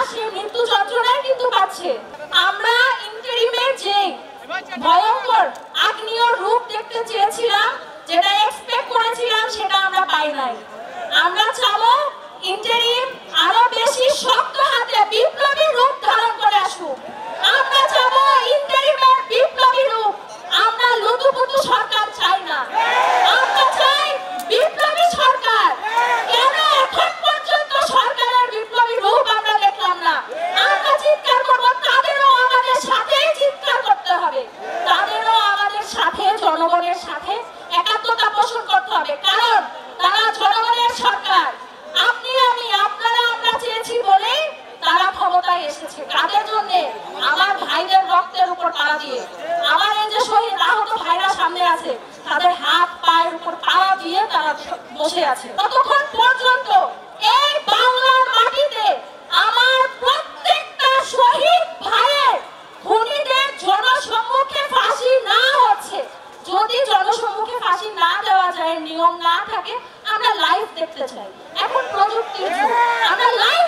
সে মৃত্যু যন্ত্রণায় কিন্তু পাচ্ছে। আমরা ইন্টারিমের যে ভয়ঙ্কর আগ্নেয় রূপ দেখতে চেয়েছিলাম, যেটা এক্সপেক্ট করেছিলাম, সেটা আমরা পাই নাই। আমরা চাবো ইন্টারিম আরো বেশি শক্ত হাতে বিপ্লবী রূপ ধারণ করে আসুক। আমরা চাবো ইন্টারিমের বিপ্লবী রূপ। আমরা লুতুপুতু সরকার চাই না, আমরা চাই বিপ্লবী সরকার। কেন এখন পর্যন্ত সরকারের বিপ্লবী রূপ আমরা দেখলাম না? আমরা চিৎকার করবো, তাদেরও আমাদের সাথেই চিৎকার করতে হবে, তাদেরও আমাদের সাথে জনগণের সাথে একাত্মতা পোষণ করতে হবে, কারণ তারা জনগণের সরকার। আপনি আমি আপনারা আমরা চেয়েছি বলেই তারা ক্ষমতায় এসেছে। কাদের জন্য? আমার ভাইদের রক্তের উপর পাড়া দিয়ে, আমার এই যে শহীদ আহত ভাইরা সামনে আছে, তাদের হাত পায়ের উপর পাড়া দিয়ে তারা বসে আছে। ততক্ষণ পর্যন্ত এই বাংলার মাটিতে আমার প্রত্যেকটা শহীদ ভাইয়ের খুনিদের জনসম্মুখে ফাঁসি না হচ্ছে, যদি জনসম্মুখে ফাঁসি না দেওয়া যায়, নিয়ম না থাকে, আমরা লাইভ দেখতে চাই। এখন প্রযুক্তির যুগ, আমরা লাইভ